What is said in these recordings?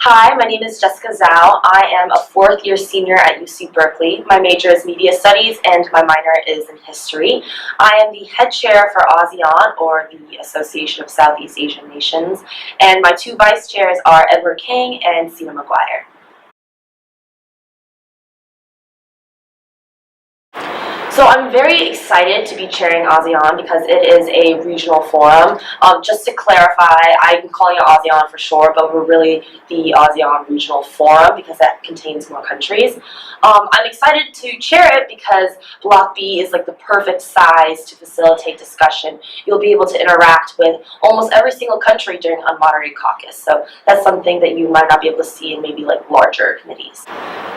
Hi, my name is Jessica Zhao. I am a fourth-year senior at UC Berkeley. My major is media studies and my minor is in history. I am the head chair for Asean, or the Association of Southeast Asian Nations, and my two vice chairs are Edward King and Sina McGuire. So I'm very excited to be chairing ASEAN because it is a regional forum. Just to clarify, I'm calling it ASEAN for short, but we're really the ASEAN Regional Forum because that contains more countries. I'm excited to chair it because Block B is like the perfect size to facilitate discussion. You'll be able to interact with almost every single country during unmoderated caucus. So that's something that you might not be able to see in maybe like larger committees.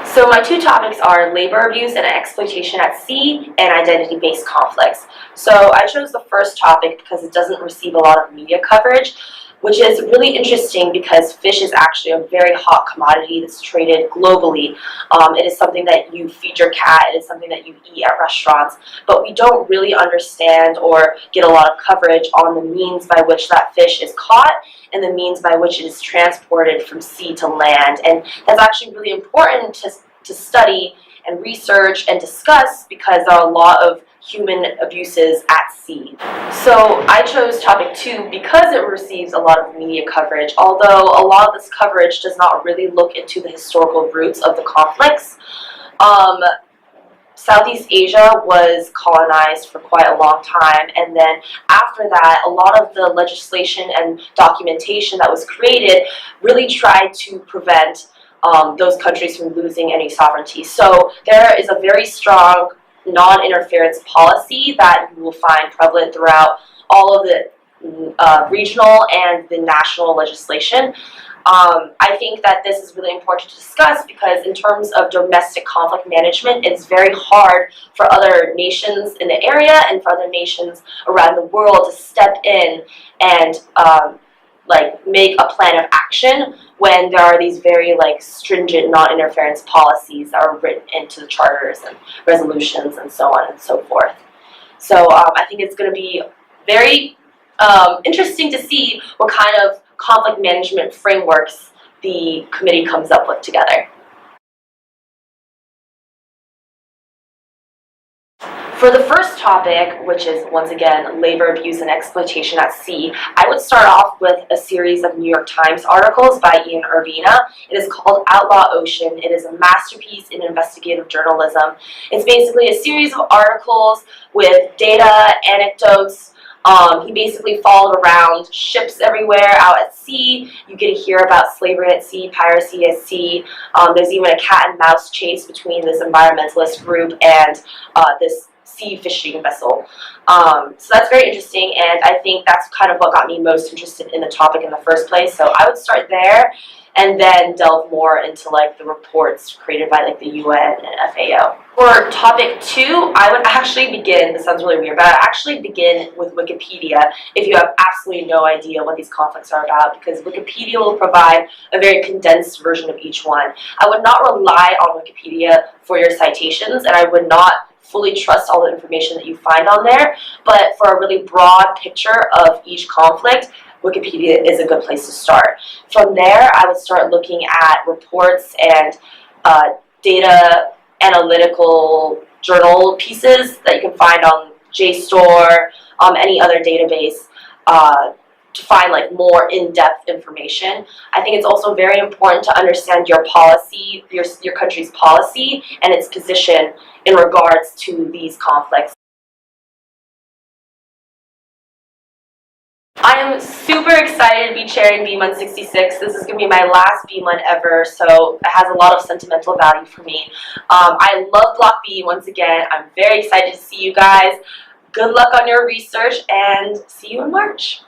So my two topics are labor abuse and exploitation at sea and identity-based conflicts. So I chose the first topic because it doesn't receive a lot of media coverage, which is really interesting because fish is actually a very hot commodity that's traded globally. It is something that you feed your cat, it is something that you eat at restaurants, but we don't really understand or get a lot of coverage on the means by which that fish is caught and the means by which it is transported from sea to land. And that's actually really important to study and research and discuss because there are a lot of human abuses at sea. So I chose topic 2 because it receives a lot of media coverage, although a lot of this coverage does not really look into the historical roots of the conflicts. Southeast Asia was colonized for quite a long time, and then after that, a lot of the legislation and documentation that was created really tried to prevent those countries from losing any sovereignty. So there is a very strong non-interference policy that you will find prevalent throughout all of the regional and the national legislation. I think that this is really important to discuss because in terms of domestic conflict management, it's very hard for other nations in the area and for other nations around the world to step in and make a plan of action when there are these very stringent non-interference policies that are written into the charters and resolutions and so on and so forth. So I think it's going to be very interesting to see what kind of conflict management frameworks the committee comes up with together. For the first topic, which is once again labor abuse and exploitation at sea, I would start off with a series of New York Times articles by Ian Urbina. It is called Outlaw Ocean. It is a masterpiece in investigative journalism. It's basically a series of articles with data, anecdotes. He basically followed around ships everywhere out at sea. You get to hear about slavery at sea, piracy at sea. There's even a cat and mouse chase between this environmentalist group and this sea fishing vessel. So that's very interesting, and I think that's kind of what got me most interested in the topic in the first place. So I would start there and then delve more into the reports created by the UN and FAO. For topic 2, I would actually begin, this sounds really weird, but I'd actually begin with Wikipedia if you have absolutely no idea what these conflicts are about, because Wikipedia will provide a very condensed version of each one. I would not rely on Wikipedia for your citations, and I would not fully trust all the information that you find on there, but for a really broad picture of each conflict, Wikipedia is a good place to start. From there, I would start looking at reports and data analytical journal pieces that you can find on JSTOR, any other database, to find more in-depth information. I think it's also very important to understand your policy, your country's policy, and its position in regards to these conflicts. I am super excited to be chairing Bmun 66. This is going to be my last Bmun ever, so it has a lot of sentimental value for me. I love Block B once again. I'm very excited to see you guys. Good luck on your research, and see you in March.